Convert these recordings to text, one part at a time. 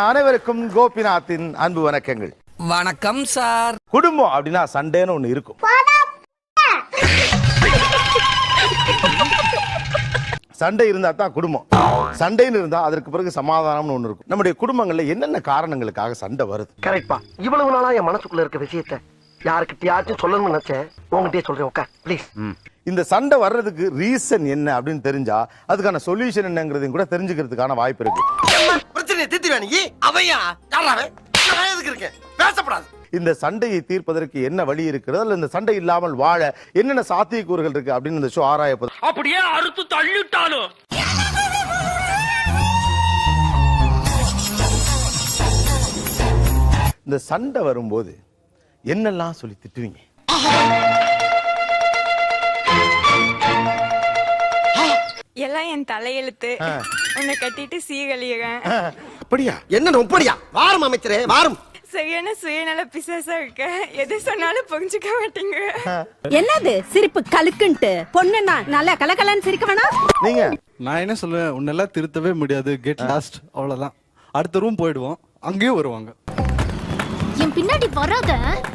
அனைவருக்கும் கோபிநாத்தின் அன்பு வணக்கங்கள். வணக்கம் சார். குடும்பம் அப்படின்னா சண்டைன்னு ஒண்ணு இருக்கும். சண்டை இருந்தா தான் குடும்பம். சண்டைன்னு இருந்தா அதற்கு பிறகு சமாதானம்னு ஒண்ணு இருக்கும். நம்முடைய குடும்பங்கள்ல என்னென்ன காரணங்களுக்காக சண்டை வருது? கரெக்ட்பா. இவ்வளவு நாளா என் மனசுக்குள்ள இருக்க விஷயத்தை யாருக்கிட்டயாச்சும் சொல்லணும்னு நினைச்சேன். உங்ககிட்டயே சொல்றேன். உட்கார் ப்ளீஸ். இந்த சண்டை வர்றதுக்கு ரீசன் என்ன அப்படின்னு தெரிஞ்சா அதுக்கான சொல்யூஷன் என்னங்கிறதையும் கூட தெரிஞ்சுக்கிறதுக்கான வாய்ப்பு இருக்கு. பிரச்சனையை தீர்த்து வேணி அவையா யாராவே நான் எதுக்கு இருக்கேன்? பேசப்படாது. இந்த சண்டையை தீர்ப்பதற்கு என்ன வழி இருக்கிறது, அல்ல இந்த சண்டை இல்லாமல் வாழ என்னென்ன சாத்தியக்கூறுகள் இருக்கு அப்படின்னு இந்த ஷோ ஆராயப்போது. அப்படியே அறுத்து தள்ளிட்டாலும் இந்த சண்டை வரும்போது என்னெல்லாம் சொல்லி திட்டுவீங்க? எல்லாம் என் தலையெழுத்து. உன்னை கட்டிட்டு சீகழியறேன். அப்படியா? என்ன அப்படியா? வாரம் அமைச்சரே வாரம். சரியான சுயநல பிசாசா இருக்க. எது சொன்னாலும் புரிஞ்சுக்க மாட்டீங்க. என்னது சிரிப்பு கலுக்குன்ட்டு? பொண்ணுன்னா நல்லா கலகலன்னு சிரிக்க வேணாம். நீங்க நான் என்ன சொல்லுவேன், உன்னெல்லாம் திருத்தவே முடியாது, கெட் லாஸ்ட், அவ்வளவுதான். அடுத்த ரூம் போயிடுவோம், அங்கேயும் வருவாங்க. என் பின்னாடி வராத.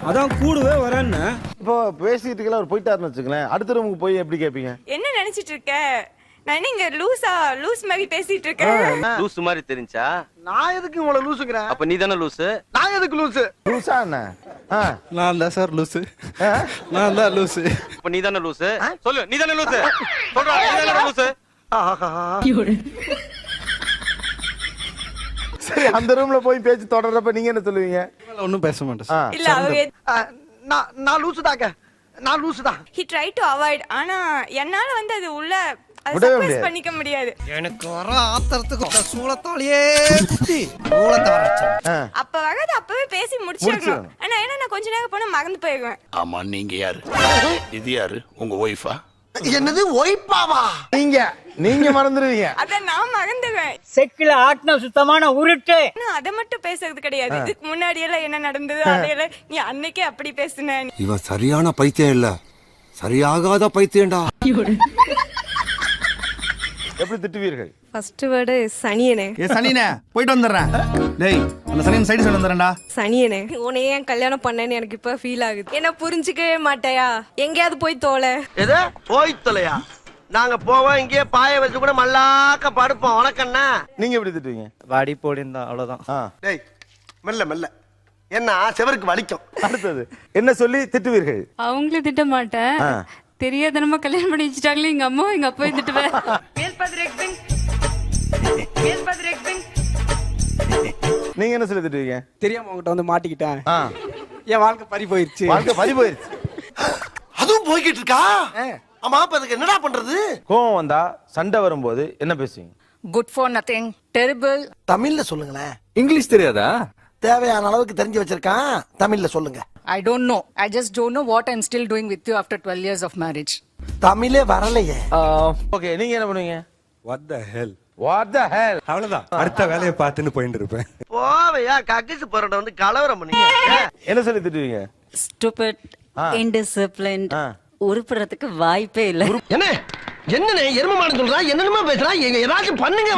அதான் கூடவே வரேன்னு. இப்போ பேசிட்டு இருக்கலாம், அவர் போயிட்டாருன்னு வச்சுக்கலேன், அடுத்த ரூமுக்கு போய் எப்படி கேட்பீங்க? என்ன நினைச்சிட்டு இருக்க? நான் இங்க லூஸ் மாதிரி பேசிட்டு இருக்கேன். லூஸ் மாதிரி தெரிஞ்சா நான் எதுக்கு உங்களை லூசுங்கிறேன்? அப்ப நீ தானே லூசு. நான் எதுக்கு லூசு? லூசா என்ன? நான் தான் சார் லூசு. நான் தான் லூசு. அப்ப நீ தானே லூசு. சொல்லு, நீ தானே லூசு. சொல்றா, நீ தானே லூசு. சரி, அந்த ரூம்ல போய் பேச்சு தொடர்றப்ப நீங்க என்ன சொல்லுவீங்க? ஒன்னும் பேச மாட்டேன். இல்ல அவர் நான் லூசுதாங்க. நான் லூசுதான். he tried to avoid. ஆனா என்னால வந்து அது உள்ள முடியாது. பண்ணிக்க முடியாது. எனக்கு வர ஆத்திரத்துக்கு சூளத்தாலேயே குத்தி சூளத்தை வரச்சேன். அப்ப வராது, அப்பவே பேசி முடிச்சிடணும். ஆனா ஏன்னா நான் கொஞ்ச நேரம் போனா மறந்து போயிடுவேன். ஆமா, நீங்க யாரு? இது யாரு? உங்க ஒய்ஃபா? என்னது ஒய்பாவா? நீங்க மறந்துடுவீங்க. அத நான் மறந்துடுவேன். செக்கில ஆட்டின சுத்தமான உருட்டு. அதை மட்டும் பேசுறது கிடையாது. இதுக்கு முன்னாடி எல்லாம் என்ன நடந்தது அதையெல்லாம் நீ அன்னைக்கே அப்படி பேசுன. இவன் சரியான பைத்தியம் இல்ல, சரியாகாத பைத்தியம்டா. எப்படி திட்டுவீர்கள்? First word சனியனே. சனினே போயிட்டு வந்துடுறேன். டேய், அந்த சனியன் சைடு சொல்லி வந்துடுறேன்டா. சனியனே, உன்னை ஏன் கல்யாணம் பண்ணேன்னு எனக்கு இப்ப ஃபீல் ஆகுது. என்ன புரிஞ்சுக்கவே மாட்டேயா? எங்கேயாவது போய் தோலை. எது போய் தொலையா? நாங்க போவோம், இங்கே பாய வச்சு கூட மல்லாக்க படுப்போம். உனக்கண்ணா நீங்க எப்படி திட்டுவீங்க? வாடி போடிந்தா, அவ்வளவுதான். டேய் மெல்ல மெல்ல, என்ன செவருக்கு வலிக்கும். அடுத்தது என்ன சொல்லி திட்டுவீர்கள்? அவங்களே திட்ட மாட்டேன். தெரியாதனமா கல்யாணம் பண்ணி வச்சுட்டாங்களே எங்க அம்மா எங்க அப்பா திட்டுவேன். நீங்க என்ன சொல்லி திட்டுவீங்க? தெரியாம உங்ககிட்ட வந்து மாட்டிக்கிட்டேன். என் வாழ்க்கை பறி போயிருச்சு. வாழ்க்கை பறி போயிருச்சு. அதுவும் போய்கிட்டு இருக்கா? ஆமா, அப்ப அதுக்கு என்னடா பண்றது? கோவம் வந்தா, சண்டை வரும்போது என்ன பேசுவீங்க? Good for nothing, terrible. தமிழ்ல சொல்லுங்களேன். இங்கிலீஷ் தெரியாதா? தேவையான அளவுக்கு தெரிஞ்சு வச்சிருக்கான். தமிழ்ல சொல்லுங்க. I don't know. I just don't know what I'm still doing with you after 12 years of marriage. தமிழே வரலையே. ஓகே, நீங்க என்ன பண்ணுவீங்க? What the hell? What the hell? அவ்வளவுதான். அடுத்த வேலையை பார்த்துன்னு போயிட்டு இருப்பேன். போவையா கக்கிசு போறட வந்து கலவரம் பண்ணீங்க. என்ன சொல்லி திட்டுவீங்க? Stupid, indisciplined. உருப்புறதுக்கு வாய்ப்பே இல்ல. என்ன என்னனே எருமமான சொல்றா? என்னமா பேசுறா? ஏதாச்சும் பண்ணுங்க.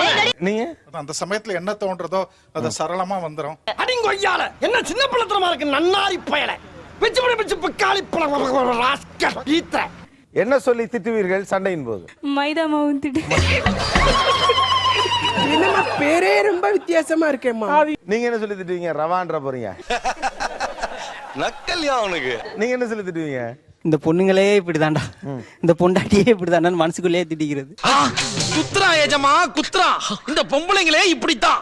நீங்க அந்த சமயத்துல என்ன தோன்றதோ அது சரளமா வந்துரும். அடிங்கொய்யால என்ன சின்ன பிள்ளைத்தனமா இருக்கு. நன்னாரி பயல பிச்சு பிக்காளி பழம் ராஸ்கல் ஈத்ர. என்ன சொல்லி திட்டுவீர்கள் சண்டையின் போது? மைதா மாவு திட்டு. என்னமா பேரே ரொம்ப வித்தியாசமா இருக்கேம்மா. நீங்க என்ன சொல்லி திட்டுவீங்க? ரவான்ற போறீங்க. நக்கல்யா அவனுக்கு. நீங்க என்ன சொல்லி திட்டுவீங்க? இந்த பொண்ணுங்களே இப்படிதான்டா, இந்த பொண்டாட்டியே இப்படிதான்டான்னு மனசுக்குள்ளேயே திட்டிக்கிறது. குத்ரா ஏஜமா குத்ரா. இந்த பொம்பளைங்களே இப்படித்தான்.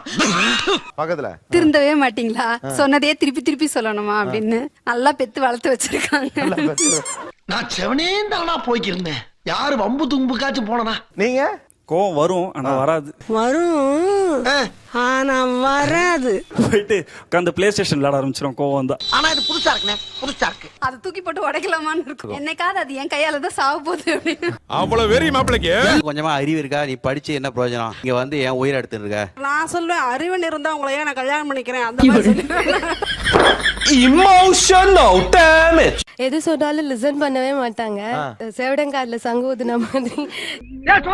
பக்கத்துல திருந்தவே மாட்டீங்களா? சொன்னதே திருப்பி திருப்பி சொல்லணுமா அப்படின்னு நல்லா பெத்து வளர்த்து வச்சிருக்காங்க. நான் செவனே தானா போய்க்கிருந்தேன். யாரு வம்பு தும்புக்காச்சும் போனனா? நீங்க கோவம் வரும், ஆனா வராது. வரும் ஆனா வராது. போயிட்டு உட்காந்து பிளே ஸ்டேஷன் விளையாட ஆரம்பிச்சிடும் கோவம் வந்தா. ஆனா இது புதுசா இருக்குனே, புதுசா இருக்கு. அதை தூக்கி போட்டு உடைக்கலாமான்னு இருக்கும். என்னைக்காவது அது என் கையால தான் சாவ போகுது அப்படின்னு. அவ்வளவு வெறி மாப்பிளைக்கு. கொஞ்சமா அறிவு இருக்கா? நீ படிச்சு என்ன பிரயோஜனம்? இங்க வந்து என் உயிரை எடுத்துட்டு இருக்க. நான் சொல்லுவேன், அறிவன் இருந்தா உங்களை ஏன் நான் கல்யாணம் பண்ணிக்கிறேன் அந்த மாதிரி. Emotional damage. எது சொன்னாலும் லிசன் பண்ணவே மாட்டாங்க. செவடங்கார்ல சங்கு ஊதுன மாதிரி. எனக்கு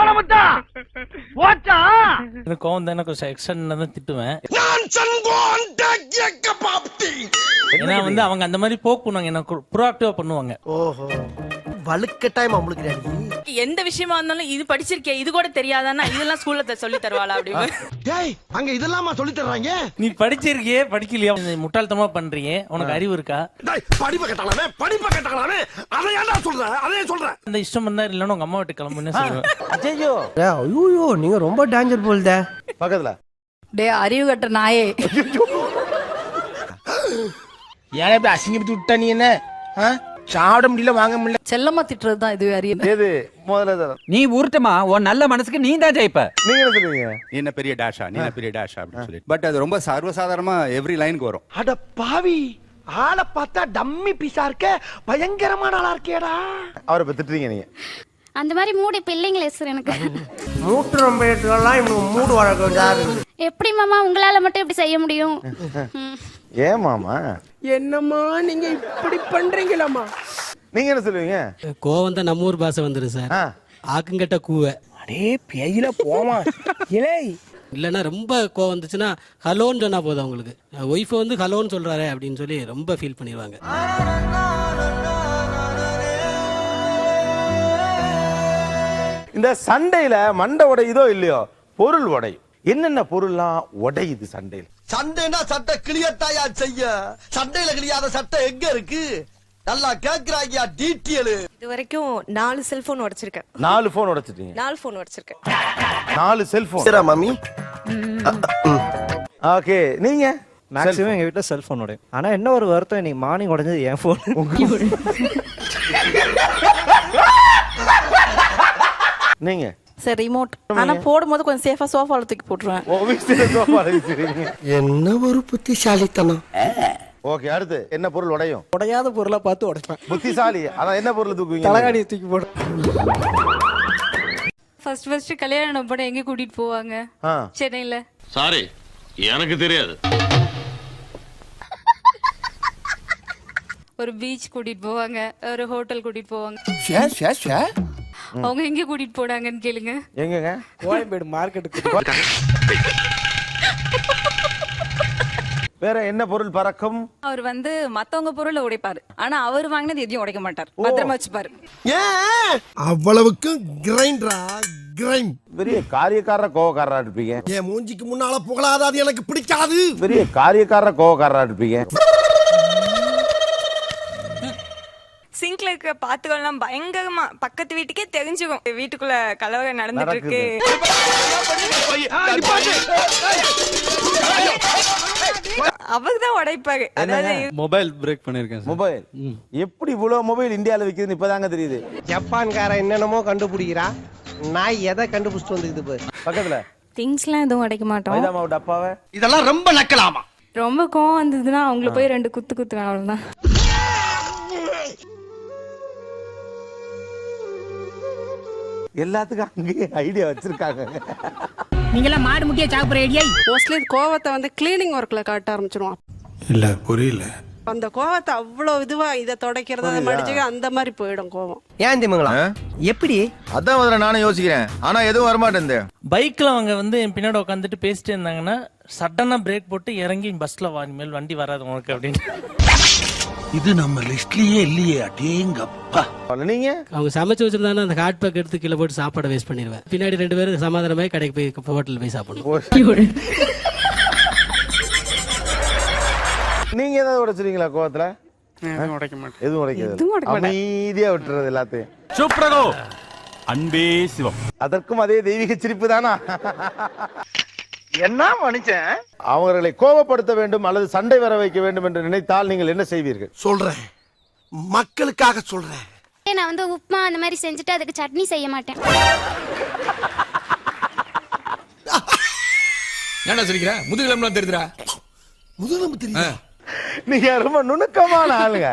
கோவம் தான், எனக்கு எக்ஸ்டர்னல் தான் திட்டுவேன். ஏன்னா வந்து அவங்க அந்த மாதிரி போக் பண்ணுவாங்க, எனக்கு ப்ரோஆக்டிவா பண்ணுவாங்க. ஓஹோ, வலுக்கட்டாயமா உங்களுக்கு எந்த விஷயமா இருந்தாலும் இது படிச்சிருக்கே, இது கூட தெரியாதானா, இதெல்லாம் ஸ்கூல்ல சொல்லி தருவாளா அப்படின்னு. டேய், அங்க இதெல்லாமா சொல்லி தர்றாங்க? நீ படிச்சிருக்கியே படிக்கலையா, முட்டாள்தனமா பண்றியே, உனக்கு அறிவு இருக்கா? டேய், படிப்பு கேட்டாலாமே அதை ஏன்டா சொல்ற? அதே சொல்றேன். அந்த இஷ்டம் வந்தா இல்லைன்னா உங்க அம்மா வீட்டு கிளம்புன்னு சொல்லுவேன். ஐயோ ஐயோ, நீங்க ரொம்ப டேஞ்சர் போல்தே. பக்கத்துல டே அறிவு கட்ட நாயே. ஏன் இப்படி அசிங்கப்பட்டு விட்டா நீ என்ன? சாப்பிட முடியல, வாங்க முடியல. செல்லமா திட்டுறது தான் இதுவே அறிவு. எது முதல்ல நீ உருட்டமா, உன் நல்ல மனசுக்கு நீ தான் ஜெயிப்ப. நீங்க என்ன சொல்லுவீங்க? நீ என்ன பெரிய டேஷா, நீ என்ன பெரிய டேஷா அப்படின்னு சொல்லி. பட் அது ரொம்ப சர்வசாதாரணமா எவ்ரி லைனுக்கு வரும். அட பாவி, ஆளை பார்த்தா டம்மி பீஸா இருக்க, பயங்கரமான ஆளா இருக்கேடா. அவரை இப்ப திட்டுறீங்க நீங்க. அந்த மாதிரி மூடு இப்ப இல்லைங்களே சார் எனக்கு. மூட்டு ரொம்ப ஏற்றலாம் இவங்க மூடு வழக்கம் யாரு? எப்படி மாமா உங்களால மட்டும் இப்படி செய்ய முடியும்? ஏன் மாமா என்னம்மா நீங்க இப்படி பண்றீங்களாமா? நீங்க என்ன சொல்லுவீங்க? கோவம் தான் நம்ம ஊர் பாசை வந்துரு சார். ஆக்குங்கட்ட கூவ அடே பேயில போமா இலே. இல்லைன்னா ரொம்ப கோவம் வந்துச்சுன்னா ஹலோன்னு சொன்னா போதும் அவங்களுக்கு. ஒய்ஃப் வந்து ஹலோன்னு சொல்றாரு அப்படின்னு சொல்லி ரொம்ப ஃபீல் பண்ணிடுவாங்க. இந்த சண்டையில மண்டை உடையுதோ இல்லையோ, பொருள் உடையும். என்னென்ன பொருள்லாம் உடையுது சண்டையில? சண்டைனா சட்டை கிளியட்டாயா செய்ய, சண்டையில கிளியாத சட்டை எங்க இருக்கு? நல்லா கேக்குறாங்க டீட்டெயில். இது வரைக்கும் 4 செல்போன் உடைச்சிருக்கேன். 4 போன் உடைச்சிட்டீங்க? 4 போன் உடைச்சிருக்கேன். 4 செல்போன். சரி மாமி. ஓகே, நீங்க? மேக்ஸிமம் எங்க வீட்டுல செல்போன் உடையும். ஆனா என்ன ஒரு வருத்தம், இன்னைக்கு மார்னிங் உடைஞ்சது என் போன். நீங்க? Sir remote. ஆனா போடும்போது கொஞ்சம் சேஃபா சோஃபால தூக்கி போட்டுருவேன். என்ன ஒரு புத்திசாலித்தனம். ஓகே, அடுத்து என்ன பொருள் உடையும்? உடையாத பொருளை பார்த்து உடைப்பேன். புத்திசாலி. அதான் என்ன பொருள் தூக்குவீங்க? தலகாணியை தூக்கி போடு. ஃபர்ஸ்ட் கல்யாணம் பண்ண எங்க கூட்டிட்டு போவாங்க? சென்னையில. சாரி, எனக்கு தெரியாது. ஒரு பீச் கூட்டிட்டு போவாங்க, ஒரு ஹோட்டல் கூட்டிட்டு போவாங்க. அவங்க எங்க கூட்டிட்டு போனாங்கன்னு கேளுங்க. எங்கங்க? கோயம்பேடு மார்க்கெட்டுக்கு. வேற என்ன பொருள் பறக்கும்? அவர் வந்து மத்தவங்க பொருளை உடைப்பாரு, ஆனா அவர் வாங்கினது எதையும் உடைக்க மாட்டார், பத்திரமா வச்சுப்பாரு. அவ்வளவுக்கு கிரைண்டரா? கிரைண்ட். பெரிய காரியக்காரர கோவக்காரரா இருப்பீங்க. என் மூஞ்சிக்கு முன்னால புகழாத, அது எனக்கு பிடிக்காது. பெரிய காரியக்காரர கோவக்காரரா இருப்பீங்க. சிங்க்ல இருக்க பாத்துக்கலாம் பயங்கரமா பக்கத்து வீட்டுக்கே தெரிஞ்சுக்கும் வீட்டுக்குள்ள கலவரம் நடந்துட்டு இருக்கு. அவர்தான் உடைப்பாரு. அதாவது மொபைல் பிரேக் பண்ணிருக்கேன். மொபைல் எப்படி இவ்வளவு மொபைல் இந்தியால விக்குதுன்னு இப்பதாங்க தெரியுது. ஜப்பான்கார என்னென்னமோ கண்டுபிடிக்கிறா, நான் எதை கண்டுபிடிச்சிட்டு வந்துக்குது பாரு. பக்கத்துல திங்ஸ்லாம் எதுவும் உடைக்க மாட்டோம். மைதா மாவு டப்பாவை. இதெல்லாம் ரொம்ப நக்கலாமா? ரொம்ப கோவம் வந்ததுன்னா அவங்கள போய் 2 குத்து குத்துவேன், அவ்வளவுதான். எல்லாத்துக்கும் அங்கேயே ஐடியா வச்சிருக்காங்க. நீங்களாம் மாடு முட்டிய சாப்பிடுற ஐடியா. மோஸ்ட்லி கோவத்தை வந்து கிளீனிங் ஒர்க்ல காட்ட ஆரம்பிச்சிருவோம். இல்ல புரியல. அந்த கோவத்தை அவ்வளவு இதுவா இதை தொடக்கிறது, அதை மடிச்சுக்க, அந்த மாதிரி போயிடும் கோவம். ஏன் திமுங்களா? எப்படி? அதான் முதல்ல நானும் யோசிக்கிறேன், ஆனா எதுவும் வரமாட்டேன். பைக்ல அவங்க வந்து என் பின்னாடி உட்காந்துட்டு பேசிட்டே இருந்தாங்கன்னா சடனா பிரேக் போட்டு இறங்கி பஸ்ல வா, இனிமேல் வண்டி வராது உனக்கு அப்படின்னு. இது நம்ம லிஸ்ட்லயே இல்லையே. அடேங்கப்பா. நீங்க? அவங்க சமைச்சு வச்சிருந்தாங்கன்னா அந்த ஹாட் பேக் எடுத்து கீழே போட்டு சாப்பாடை வேஸ்ட் பண்ணிடுவேன். பின்னாடி 2 பேரும் சமாதானமாய் கடைக்கு போய் ஹோட்டல் போய் சாப்பிடணும். நீங்க ஏதாவது உடைச்சிருக்கீங்களா கோவத்துல? உடைக்க மாட்டேன். எதுவும் உடைக்கிறது. அமைதியா விட்டுறது எல்லாத்தையும். சூப்பரகோ அன்பே சிவம். அதற்கும் அதே தெய்வீக சிரிப்பு தானா? என்ன மனுஷன்? அவர்களை கோபப்படுத்த வேண்டும் அல்லது சண்டை வர வைக்க வேண்டும் என்று நினைத்தால் நீங்கள் என்ன செய்வீர்கள்? சொல்றேன், மக்களுக்காக சொல்றேன். நான் வந்து உப்புமா அந்த மாதிரி செஞ்சுட்டு அதுக்கு சட்னி செய்ய மாட்டேன். என்ன சொல்லிக்கிற? முதுகிலம்லாம் தெரியுதுடா. முதுகெலும்பு தெரியுமா? நீங்க ரொம்ப நுணுக்கமான ஆளுங்க.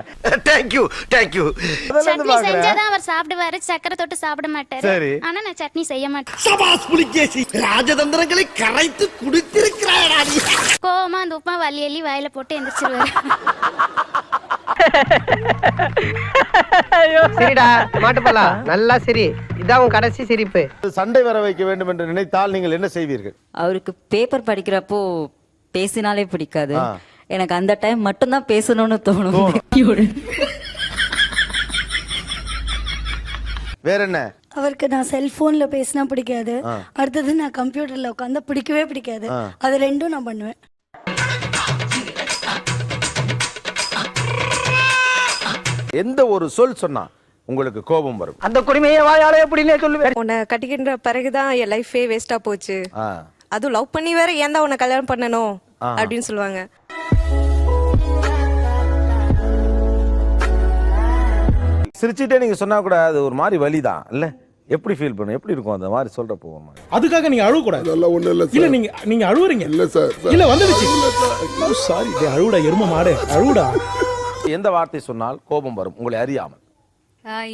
Thank you thank you. முதல்ல இருந்து பாக்குறேன். அவர் சாப்பிடுவாரு, சக்கரை தொட்டு சாப்பிட மாட்டாரு. சரி. ஆனா நான் சட்னி செய்ய மாட்டேன். சபாஸ் புலிகேசி, ராஜதந்திரங்களை கரைத்து குடித்திருக்கிறாயா நீ. கோவமா அந்த உப்புமா வலி எள்ளி வாயில போட்டு எந்திரிச்சிருவாரு. சரிடா மாட்டுப்பலா, நல்லா சரி. இதான் உன் கடைசி சிரிப்பு. சண்டை வர வைக்க வேண்டும் என்று நினைத்தால் நீங்கள் என்ன செய்வீர்கள்? அவருக்கு பேப்பர் படிக்கிறப்போ பேசினாலே பிடிக்காது. எனக்கு அந்த டைம் மட்டும்தான் பேசணும்னு தோணும். வேற என்ன? அவருக்கு நான் செல்போன்ல பேசினா பிடிக்காது. அடுத்தது நான் கம்ப்யூட்டர்ல உட்கார்ந்தா பிடிக்கவே பிடிக்காது. அது ரெண்டும் நான் பண்ணுவேன். எந்த ஒரு சொல் சொன்னா உங்களுக்கு கோபம் வரும்? அந்த குடிமையை வாயாலே எப்படின்னே சொல்லுவேன். உன்னை கட்டிக்கின்ற பிறகுதான் என் லைஃபே வேஸ்டா போச்சு, ஆ. அதுவும் லவ் பண்ணி வேற ஏன் தான் உன்னை கல்யாணம் பண்ணணும் அப்படின்னு சொல்லுவாங்க. சிரிச்சுட்டே நீங்க சொன்னா கூட அது ஒரு மாதிரி வலிதான் இல்ல? எப்படி ஃபீல் பண்ணும்? எப்படி இருக்கும் அந்த மாதிரி சொல்றப்போ? அதுக்காக நீங்க அழுவ கூடாது. இல்ல நீங்க அழுவுறீங்க. இல்ல சார், இல்ல வந்துடுச்சு. சாரி, அழுவுடா எரும மாடு, அழுவுடா. எந்த வார்த்தை சொன்னால் கோபம் வரும் உங்களை அறியாமல்?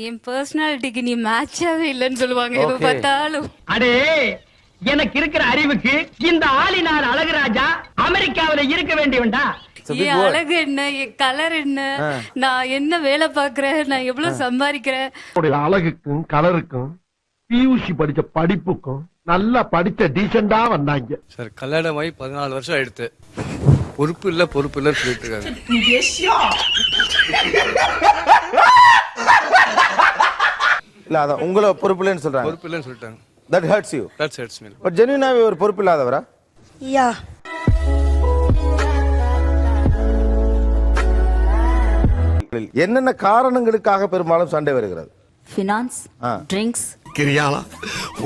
என் பர்சனாலிட்டிக்கு நீ மேட்சாவே இல்லைன்னு சொல்லுவாங்க எப்ப பார்த்தாலும். அடே, எனக்கு இருக்கிற அறிவுக்கு இந்த ஆளினார் அழகுராஜா அமெரிக்காவில இருக்க வேண்டியவன்டா. என் அழகு என்ன, என் கலர் என்ன, நான் என்ன வேலை பாக்குறேன், நான் எவ்வளவு சம்பாதிக்கிறேன். அழகுக்கும் கலருக்கும் பியூசி படிச்ச படிப்புக்கும் நல்லா படிச்ச டீசெண்டா வந்தாங்க. சார் கல்யாணமாயி 14 வருஷம் ஆயிடுத்து. பொறுப்பு இல்ல சொல்லிட்டு இருக்காங்க. இல்ல அதான் உங்களை பொறுப்பு இல்லைன்னு சொல்றாங்க. பொறுப்பு இல்லைன்னு சொல்லிட்டாங்க. That hurts you. That hurts me. But ஜெனுவினாவே ஒரு பொறுப்பு இல்லாதவரா? யா. என்னென்ன காரணங்களுக்காக பெரும்பாலும் சண்டை வருகிறது? Finance, drinks. கிரியாளா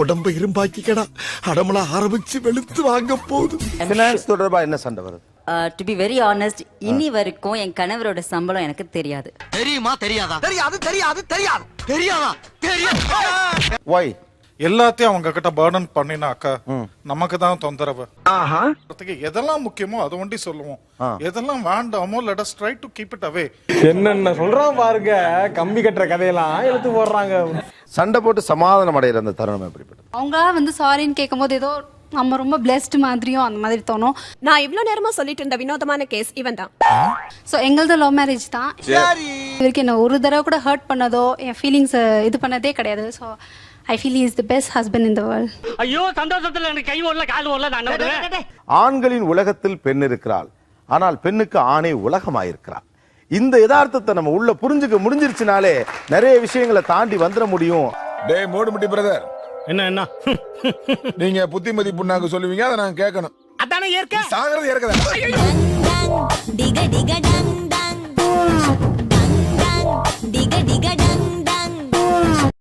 உடம்ப இரும்பாக்கிக்கடா, அடமலா ஆரம்பிச்சு வெளுத்து வாங்க போகுது. ஃபினான்ஸ் தொடர்பா என்ன சண்டை வருது? டு பி வெரி ஆனஸ்ட், இனி வரைக்கும் என் கணவரோட சம்பளம் எனக்கு தெரியாது. தெரியுமா தெரியாதா? தெரியாது தெரியாது தெரியாது தெரியாதா தெரியாது. Why? எல்லாத்தையும் அவங்க கிட்ட பர்டன் பண்ணினாக்கா நமக்கு தான் தொந்தரவு. ஆஹா, எதெல்லாம் முக்கியமோ அதை ஒண்டி சொல்லுவோம், எதெல்லாம் வேண்டாமோ let us try to keep it away. என்னென்ன சொல்றான் பாருங்க, கம்பி கட்டுற கதையெல்லாம் எடுத்து போடுறாங்க. சண்டை போட்டு சமாதானம் அடைகிற அந்த தருணம் எப்படிப்பட்டது? அவங்க வந்து சாரின்னு கேட்கும்போது ஏதோ நம்ம ரொம்ப பிளெஸ்ட் மாதிரியும் அந்த மாதிரி தோணும். நான் இவ்ளோ நேரமா சொல்லிட்டு இருந்த வினோதமான கேஸ் இவன் தான். ஸோ எங்களது லவ் மேரேஜ் தான். இவருக்கு என்ன ஒரு தடவை கூட ஹர்ட் பண்ணதோ என் ஃபீலிங்ஸ் இது பண்ணதே கிடையாது. So I feel he is the best husband in the world. ஐயோ சந்தோஷத்துல எனக்கு கை ஓடல கால் ஓடல. நான் ஆண்களின் உலகத்தில் பெண் இருக்கிறாள், ஆனால் பெண்ணுக்கு ஆணை உலகமாயிருக்கிறாள். இந்த யதார்த்தத்தை நம்ம உள்ள புரிஞ்சுக்க முடிஞ்சிருச்சுனாலே நிறைய விஷயங்களை தாண்டி வந்துட முடியும். டே மோடுமுட்டி பிரதர், என்ன நீங்க புத்திமதி புண்ணாக்கு சொல்லுவீங்க, அதை நான் கேட்கணும். அதானே ஏற்க சாகிறது ஏற்கதான்.